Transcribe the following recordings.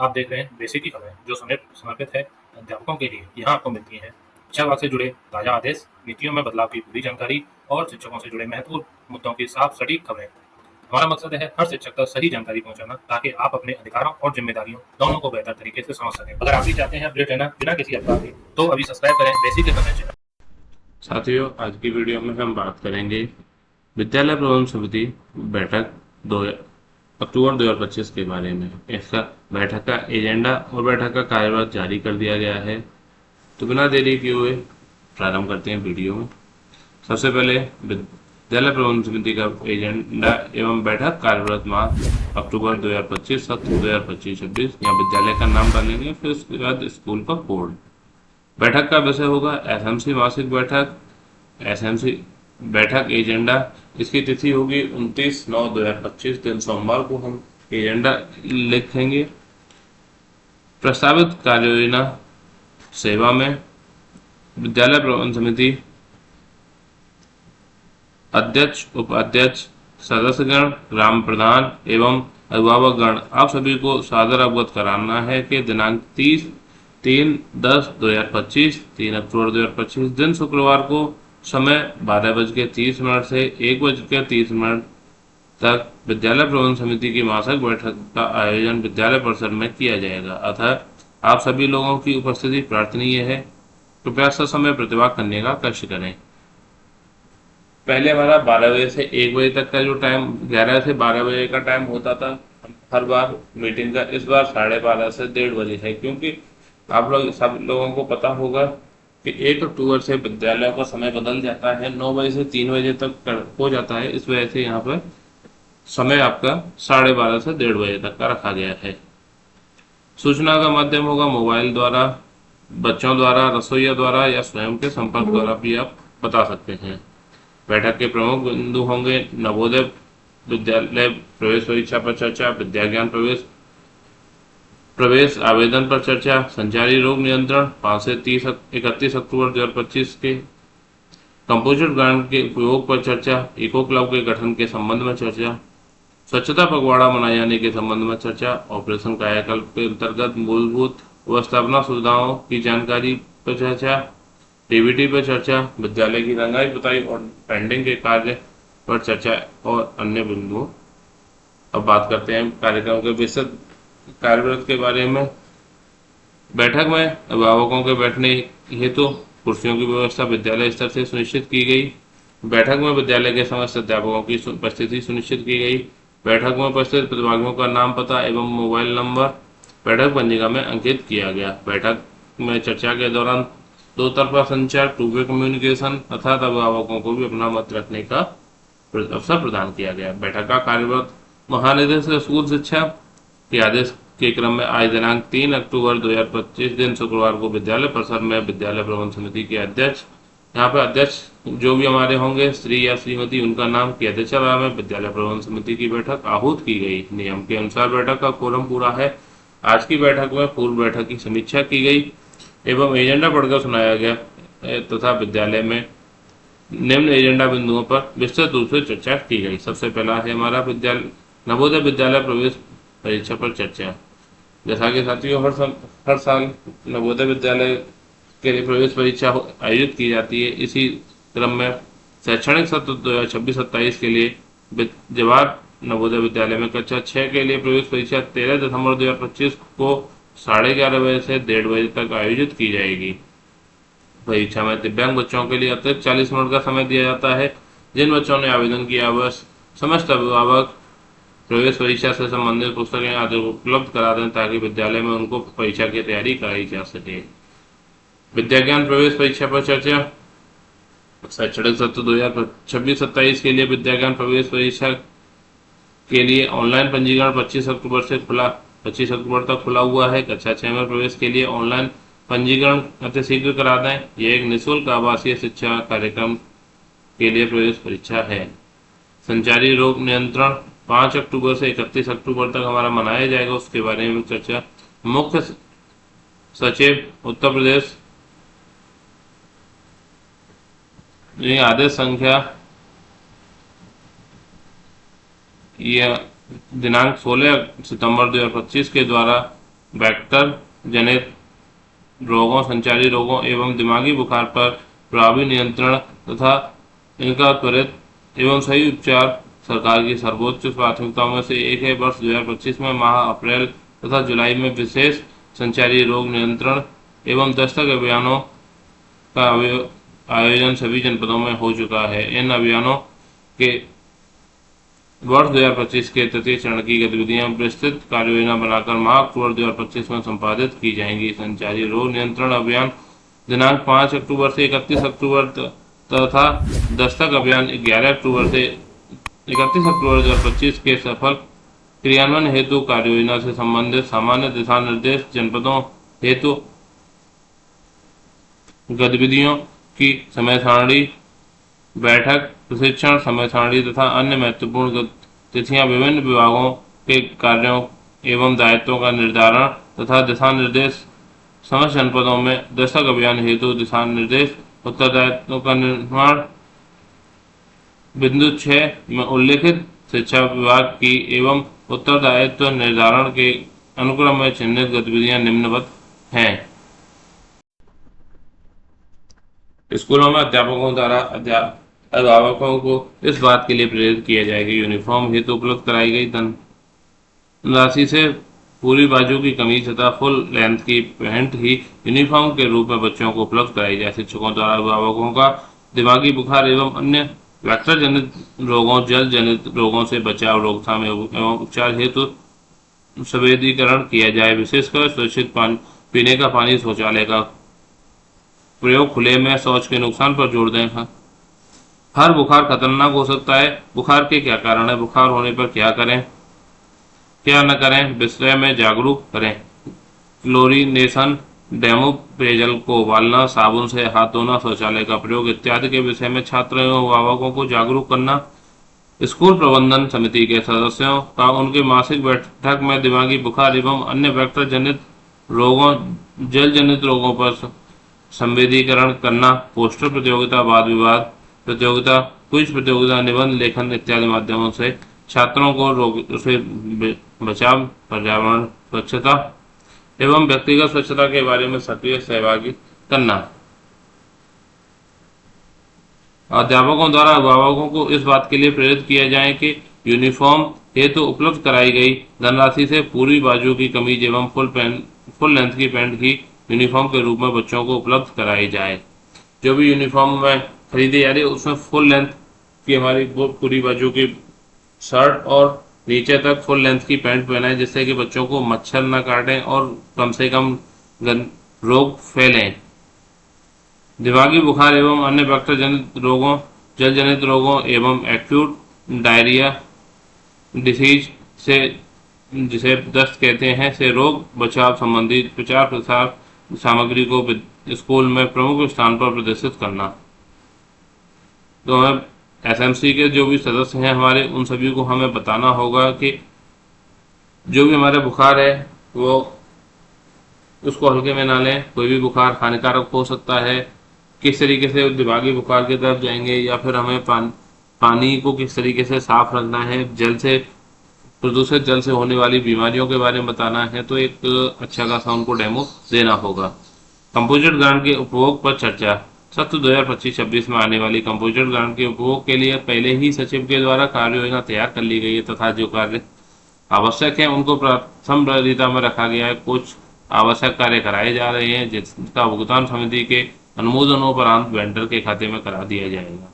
आप देख रहे हैं बेसिक की खबरें, जो समर्पित है अध्यापकों के लिए। यहाँ आपको मिलती हैं शिक्षा विभाग से जुड़े ताजा आदेश, नीतियों में बदलाव की पूरी जानकारी और शिक्षकों से जुड़े महत्वपूर्ण मुद्दों की साफ सटीक खबरें। हमारा मकसद है हर शिक्षक तक सही जानकारी पहुंचाना, ताकि आप अपने अधिकारों और जिम्मेदारियों दोनों को बेहतर तरीके से समझ सकें। अगर आप भी चाहते हैं अपडेट रहना बिना किसी अफवाह के, तो अभी सब्सक्राइब करें बेसिक के खबरें चैनल। साथियों, आज की वीडियो में हम बात करेंगे विद्यालय प्रबंधन समिति बैठक 2 अक्टूबर 2025 के बारे में। इसका बैठक का एजेंडा और बैठक का कार्यक्रम जारी कर दिया गया है। तो बिना देरी किए हुए प्रारंभ करते हैं वीडियो में। सबसे पहले विद्यालय प्रबंधन समिति का एजेंडा एवं बैठक कार्यरत माह अक्टूबर 2025 सत्र 2025-26। यहाँ विद्यालय का नाम डालेंगे, फिर उसके बाद स्कूल का कोड। बैठक का विषय होगा एसएमसी मासिक बैठक। एसएमसी बैठक एजेंडा, इसकी तिथि होगी 29/9/2025, दिन सोमवार को हम एजेंडा लिखेंगे। प्रस्तावित कार्य योजना सेवा में विद्यालय प्रबंधन समिति अध्यक्ष, उपाध्यक्ष, सदस्यगण, ग्राम प्रधान एवं अभिभावकगण, आप सभी को सादर अवगत कराना है कि दिनांक 3/10/2025 3 अक्टूबर 2025 दिन शुक्रवार को समय 12:30 से 1:30 तक विद्यालय प्रबंधन समिति की मासिक बैठक का आयोजन विद्यालय परिसर में किया जाएगा। अतः आप सभी लोगों की उपस्थिति प्रार्थनीय है। कृपया समय प्रतिभाग करने का कष्ट करें। पहले हमारा 12 बजे से 1 बजे तक का जो टाइम, 11 से 12 बजे का टाइम होता था हर बार मीटिंग का, इस बार 12:30 से 1:30 बजे है, क्योंकि आप लोग सब लोगों को पता होगा कि 1 अक्टूबर से विद्यालयों का समय बदल जाता है, 9 बजे से 3 बजे तक हो जाता है। इस वजह से यहाँ पर समय आपका 12:30 से 1:30 बजे तक का रखा गया है। सूचना का माध्यम होगा मोबाइल द्वारा, बच्चों द्वारा, रसोइया द्वारा या स्वयं के संपर्क द्वारा भी आप बता सकते हैं। बैठक के प्रमुख बिंदु होंगे नवोदय विद्यालय प्रवेश परीक्षा पर चर्चा, विद्याज्ञान प्रवेश आवेदन पर चर्चा, संचारी रोग नियंत्रण 5 से 31 अक्टूबर 2025 के, कंपोजिट ब्रांड के उपयोग पर चर्चा, इको क्लब के गठन के संबंध में चर्चा, स्वच्छता पखवाड़ा मनाए जाने के संबंध में चर्चा, ऑपरेशन कायाकल्प के अंतर्गत मूलभूत व्यवस्थापना सुविधाओं की जानकारी पर चर्चा, डीबीटी पर चर्चा, विद्यालय की रंगाई पुताई और पेंटिंग के कार्य पर चर्चा और अन्य बिंदुओं। अब बात करते हैं कार्यक्रम के विस्तृत कार्यव्रत के बारे में। बैठक में अभिभावकों के बैठने हेतु कुर्सियों की व्यवस्था विद्यालय स्तर से सुनिश्चित की गई। बैठक में विद्यालय के समस्त अध्यापकों की उपस्थिति सुनिश्चित की गई। बैठक में उपस्थित प्रतिभागियों का नाम, पता एवं मोबाइल नंबर बैठक पंजिका में अंकित किया गया। बैठक में चर्चा के दौरान दो तरफा संचार, टू वे कम्युनिकेशन अर्थात अभिभावकों को भी अपना मत रखने का अवसर प्रदान किया गया। बैठक का कार्यव्रत महानिदेशक स्कूल शिक्षा के आदेश के क्रम में आज दिनांक 3 अक्टूबर 2025 दिन शुक्रवार को विद्यालय परिसर में विद्यालय प्रबंधन समिति के अध्यक्ष, यहाँ पे अध्यक्ष जो भी हमारे होंगे श्री या श्रीमती, उनका नाम की अध्यक्षता में विद्यालय प्रबंधन समिति की बैठक आहूत की गई। नियम के अनुसार बैठक का कोरम पूरा है। आज की बैठक में पूर्व बैठक की समीक्षा की गई एवं एजेंडा पढ़कर सुनाया गया तथा विद्यालय में निम्न एजेंडा बिंदुओं पर विस्तृत रूप से चर्चा की गई। सबसे पहला है हमारा नवोदय विद्यालय प्रवेश परीक्षा पर चर्चा। जैसा कि साथियों हर साल नवोदय विद्यालय के लिए प्रवेश परीक्षा आयोजित की जाती है। इसी क्रम में शैक्षणिक सत्र 2026-27 के लिए जवाहर नवोदय विद्यालय में कक्षा 6 के लिए प्रवेश परीक्षा 13 दिसंबर 2025 को 11:30 बजे से 1:30 बजे तक आयोजित की जाएगी। परीक्षा में दिव्यांग बच्चों के लिए अतिरिक्त 40 मिनट का समय दिया जाता है। जिन बच्चों ने आवेदन किया वह समस्त अभिभावक प्रवेश परीक्षा से संबंधित पुस्तकें आदि उपलब्ध करा दें, ताकि विद्यालय में उनको परीक्षा की तैयारी कराई जा सके। विद्याज्ञान प्रवेश परीक्षा पर चर्चा। शैक्षणिक सत्र 2026-27 के लिए विद्याज्ञान प्रवेश परीक्षा के लिए ऑनलाइन पंजीकरण 25 अक्टूबर तक खुला हुआ है। कक्षा 6 में प्रवेश के लिए ऑनलाइन पंजीकरण अतिशीघ्र करा दें। यह एक निःशुल्क आवासीय शिक्षा कार्यक्रम के लिए प्रवेश परीक्षा है। संचारी रोग नियंत्रण 5 अक्टूबर से 31 अक्टूबर तक हमारा मनाया जाएगा, उसके बारे में चर्चा। मुख्य सचिव उत्तर प्रदेश, आदेश संख्या यह दिनांक 16 सितंबर 2025 के द्वारा वेक्टर जनित रोगों, संचारी रोगों एवं दिमागी बुखार पर प्रभावी नियंत्रण तथा इनका त्वरित एवं सही उपचार सरकार की सर्वोच्च प्राथमिकताओं में से एक है। वर्ष 2025 में माह अप्रैल तथा जुलाई में विशेष संचारी रोग नियंत्रण एवं दस्तक अभियानों का आयोजन सभी जनपदों में हो चुका है। इन अभियानों के वर्ष 2025 के तृतीय चरण की गतिविधियां विस्तृत कार्ययोजना बनाकर माह अक्टूबर 2025 में संपादित की जाएंगी। संचारी रोग नियंत्रण अभियान दिनांक 5 अक्टूबर से 31 अक्टूबर तथा दस्तक अभियान 11 अक्टूबर से 31 अक्टूबर 2025 के सफल क्रियान्वयन हेतु कार्ययोजना से संबंधित सामान्य दिशा निर्देश, जनपदों हेतु गतिविधियों की समय सारणी, बैठक, प्रशिक्षण समय सारणी तथा अन्य महत्वपूर्ण तिथियां, विभिन्न विभागों के कार्यों एवं दायित्वों का निर्धारण तथा दिशा निर्देश, समस्त जनपदों में दस्तक अभियान हेतु दिशा निर्देश, उत्तरदायित्वों का निर्माण। बिंदु 6 में उल्लेखित शिक्षा विभाग की एवं उत्तरदायित्व निर्धारण के अनुक्रम में चिन्हित गतिविधियां निम्नवत हैं। स्कूलों में अध्यापकों द्वारा अभिभावकों को इस बात के लिए प्रेरित किया जाएगा कि यूनिफॉर्म हेतु उपलब्ध कराई गई धनराशि से पूरी बाजू की कमीज तथा फुल लेंथ की पैंट ही यूनिफॉर्म के रूप में बच्चों को उपलब्ध कराई जाए। शिक्षकों द्वारा अभिभावकों का दिमागी बुखार एवं अन्य वेक्टर जनित रोगों, जल जनित रोगों से बचाव, रोकथाम एवं उपचार हेतु संवेदीकरण किया जाए। विशेषकर सुरक्षित पीने का पानी, शौचालय का प्रयोग, खुले में शौच के नुकसान पर जोर दें। हर बुखार खतरनाक हो सकता है। बुखार के क्या कारण है, बुखार होने पर क्या करें, क्या न करें, विषय में जागरूक करें। क्लोरीनेशन, डेमो पेयजल को उबालना, साबुन से हाथ धोना, शौचालय का प्रयोग इत्यादि के विषय में छात्र एवं अभिभावकों को जागरूक करना। स्कूल प्रबंधन समिति के सदस्यों का उनके मासिक बैठक में दिमागी बुखार एवं अन्य वेक्टर जनित रोगों, जल जनित रोगों पर संवेदीकरण करना। पोस्टर प्रतियोगिता, वाद विवाद प्रतियोगिता, क्विज प्रतियोगिता, निबंध लेखन इत्यादि माध्यमों से छात्रों को रोग से बचाव, पर्यावरण स्वच्छता एवं व्यक्तिगत स्वच्छता के बारे में सक्रिय सहभागी करना। अध्यापकों द्वारा अभिभावकों को इस बात के लिए प्रेरित किया जाए कि यूनिफॉर्म हेतु उपलब्ध कराई गई धनराशि से पूरी बाजू की कमीज एवं फुल लेंथ की पैंट ही यूनिफॉर्म के रूप में बच्चों को उपलब्ध कराई जाए। जो भी यूनिफॉर्म में खरीदी जा रही है उसमें फुल लेंथ की हमारी पूरी बाजू की शर्ट और नीचे तक फुल लेंथ की पैंट पहनाएं, जिससे कि बच्चों को मच्छर न काटें और कम से कम रोग फैलें। दिमागी बुखार एवं अन्य वेक्टर जनित रोगों, जल जनित रोगों एवं एक्यूट डायरिया डिसीज से, जिसे दस्त कहते हैं, से रोग बचाव संबंधी प्रचार प्रसार सामग्री को स्कूल में प्रमुख स्थान पर प्रदर्शित करना। तो हमें एसएमसी के जो भी सदस्य हैं हमारे, उन सभी को हमें बताना होगा कि जो भी हमारे बुखार है वो उसको हल्के में ना लें। कोई भी बुखार हानिकारक हो सकता है। किस तरीके से दिमागी बुखार की तरफ जाएंगे, या फिर हमें पानी को किस तरीके से साफ रखना है, जल से, प्रदूषित जल से होने वाली बीमारियों के बारे में बताना है, तो एक अच्छा खासा उनको डेमो देना होगा। कंपोजिट ग्रांट के उपभोग पर चर्चा। सत्र 2025-26 में आने वाली कंपोजिट ग्रांट के उपभोग के लिए पहले ही सचिव के द्वारा कार्य योजना तैयार कर ली गई है तथा जो कार्य आवश्यक है उनको प्रथम प्राथमिकता में रखा गया है। कुछ आवश्यक कार्य कराए जा रहे हैं जिसका भुगतान समिति के अनुमोदनोपरांत वेंडर के खाते में करा दिया जाएगा।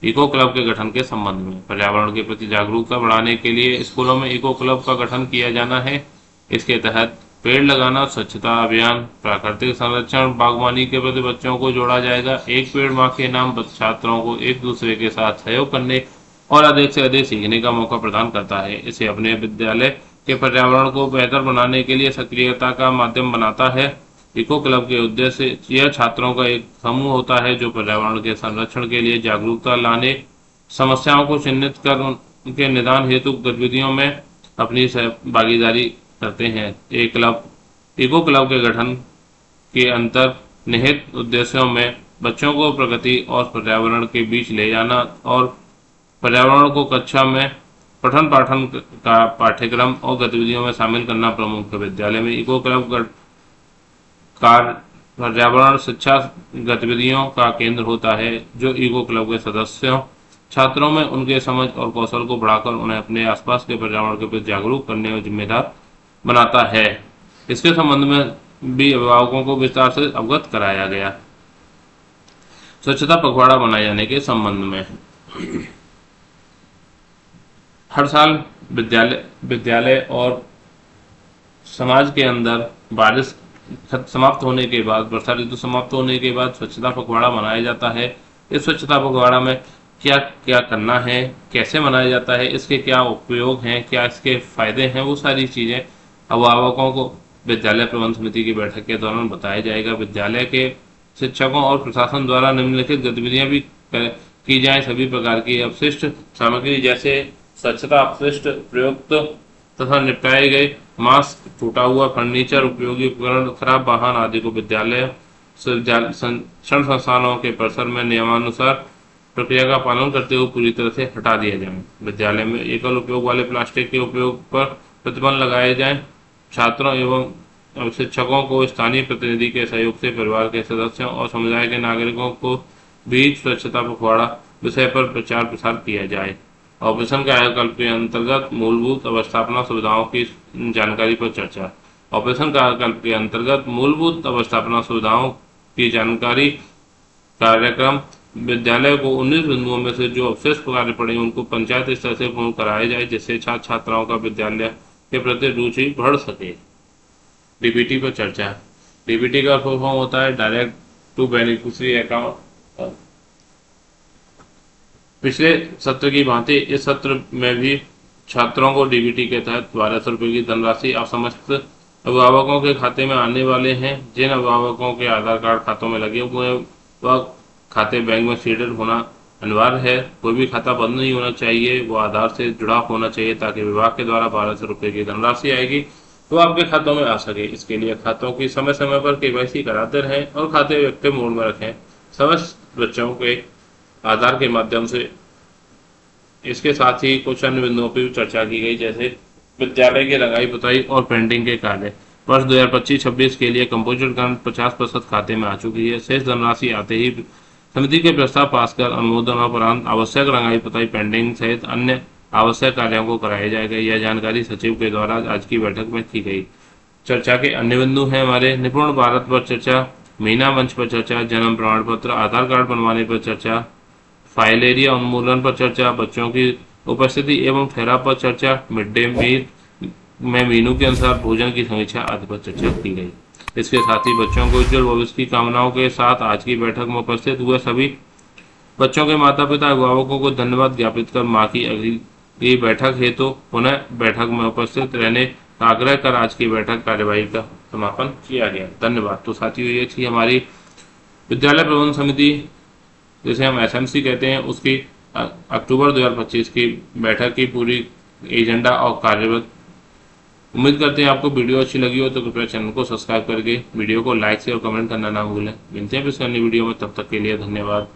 इको क्लब के गठन के संबंध में पर्यावरण के प्रति जागरूकता बढ़ाने के लिए स्कूलों में इको क्लब का गठन किया जाना है। इसके तहत पेड़ लगाना, स्वच्छता अभियान, प्राकृतिक संरक्षण, बागवानी के प्रति बच्चों को जोड़ा जाएगा। एक पेड़ माह के नाम छात्रों को एक दूसरे के साथ सहयोग करने और अधिक से अधिक सीखने का मौका प्रदान करता है। इसे अपने विद्यालय के पर्यावरण को बेहतर बनाने के लिए सक्रियता का माध्यम बनाता है। इको क्लब के उद्देश्य यह छात्रों का एक समूह होता है जो पर्यावरण के संरक्षण के लिए जागरूकता लाने, समस्याओं को चिन्हित कर उनके निदान हेतु गतिविधियों में अपनी भागीदारी करते हैं। इको क्लब के गठन के अंतर्निहित उद्देश्यों में बच्चों को प्रकृति और पर्यावरण के बीच ले जाना और पर्यावरण को कक्षा में पठन पाठन का पाठ्यक्रम और गतिविधियों में शामिल करना प्रमुख है। विद्यालय में इको क्लब कार्य पर्यावरण शिक्षा गतिविधियों का केंद्र होता है, जो इको क्लब के सदस्यों छात्रों में उनके समझ और कौशल को बढ़ाकर उन्हें अपने आसपास के पर्यावरण के प्रति जागरूक करने और जिम्मेदार बनाता है। इसके संबंध में भी अभिभावकों को विस्तार से अवगत कराया गया। स्वच्छता पखवाड़ा बनाए जाने के संबंध में हर साल विद्यालय और समाज के अंदर बारिश समाप्त होने के बाद, वर्षा ऋतु समाप्त होने के बाद स्वच्छता पखवाड़ा मनाया जाता है। इस स्वच्छता पखवाड़ा में क्या क्या करना है, कैसे मनाया जाता है, इसके क्या उपयोग हैं, क्या इसके फायदे हैं, वो सारी चीज़ें अभिभावकों को विद्यालय प्रबंध समिति की बैठक के दौरान बताया जाएगा। विद्यालय के शिक्षकों और प्रशासन द्वारा निम्नलिखित गतिविधियां भी की जाए। सभी प्रकार की अपशिष्ट सामग्री जैसे स्वच्छता अपशिष्ट, प्रयुक्त तथा निपटाए गए मास्क, टूटा हुआ फर्नीचर, उपयोगी उपकरण, खराब वाहन आदि को विद्यालय शिक्षण संस्थानों के परिसर में नियमानुसार प्रक्रिया का पालन करते हुए पूरी तरह से हटा दिया जाए। विद्यालय में एकल उपयोग वाले प्लास्टिक के उपयोग पर प्रतिबंध लगाए जाए। छात्रों एवं शिक्षकों को स्थानीय प्रतिनिधि के सहयोग से परिवार के सदस्यों और समुदाय के नागरिकों को बीच स्वच्छता पखवाड़ा विषय पर प्रचार प्रसार किया जाए। ऑपरेशन कायाकल्प के अंतर्गत मूलभूत अवस्थापना सुविधाओं की जानकारी पर चर्चा। ऑपरेशन कायाकल्प के अंतर्गत मूलभूत अवस्थापना सुविधाओं की जानकारी कार्यक्रम विद्यालय को 19 बिंदुओं में से जो अवशेष कार्य पड़े उनको पंचायत स्तर से पूर्ण कराया जाए, जिससे छात्र छात्राओं का विद्यालय के प्रति रुचि बढ़ सके। डीबीटी पर चर्चा। डीबीटी का फुल फॉर्म होता है डायरेक्ट टू बेनिफिशियरी अकाउंट। पिछले सत्र की भांति इस सत्र में भी छात्रों को डीबीटी के तहत 1200 रुपये की धनराशि अब समस्त अभिभावकों के खाते में आने वाले हैं। जिन अभिभावकों के आधार कार्ड खातों में लगे हुए हैं वह खाते बैंक में सीडेड होना अनिवार्य है। कोई भी खाता बंद नहीं होना चाहिए, वो आधार से जुड़ा होना चाहिए ताकि विभाग के द्वारा 1200 रुपये की धनराशि आएगी तो आपके खातों में आ सके। इसके लिए खातों की समय समय पर केवाईसी कराते रहें और खाते एक्टिव मोड में रखें। समस्त बच्चों के आधार के माध्यम से। इसके साथ ही कुछ अन्य बिंदुओं पर भी चर्चा की गई, जैसे विद्यालय की रंगाई पुताई और पेंटिंग के कार्य। वर्ष 2025-26 के लिए कंपोजिट ग्रांट 50% खाते में आ चुकी है। शेष धनराशि आते ही समिति के प्रस्ताव पास कर अनुमोदन उपरांत आवश्यक रंगाई पुताई पेंटिंग सहित अन्य आवश्यक कार्यों को कराया जाएगा। यह जानकारी सचिव के द्वारा आज की बैठक में की गई। चर्चा के अन्य बिंदु हैं हमारे निपुण भारत पर चर्चा, मीना मंच पर चर्चा, जन्म प्रमाण पत्र, आधार कार्ड बनवाने पर चर्चा, फाइल एरिया उन्मूलन पर चर्चा, बच्चों की उपस्थिति एवं ठहराव पर चर्चा, मिड डे मील में मेनू के अनुसार भोजन की समीक्षा आदि पर चर्चा की गई। इसके साथ ही बच्चों को उज्जवल भविष्य की कामनाओं के साथ आज की बैठक में उपस्थित हुए सभी बच्चों के माता पिता अभिभावकों को धन्यवाद ज्ञापित कर मां की अगली बैठक हेतु पुनः बैठक में उपस्थित रहने का आग्रह कर आज की बैठक कार्यवाही का समापन किया गया। धन्यवाद। तो साथियों, ये थी हमारी विद्यालय प्रबंधन समिति जिसे हम एसएमसी कहते हैं उसकी अक्टूबर 2025 की बैठक की पूरी एजेंडा और कार्यवत। उम्मीद करते हैं आपको वीडियो अच्छी लगी हो तो कृपया चैनल को सब्सक्राइब करके वीडियो को लाइक से और कमेंट करना ना भूलें। मिलते हैं फिर अन्य वीडियो में, तब तक के लिए धन्यवाद।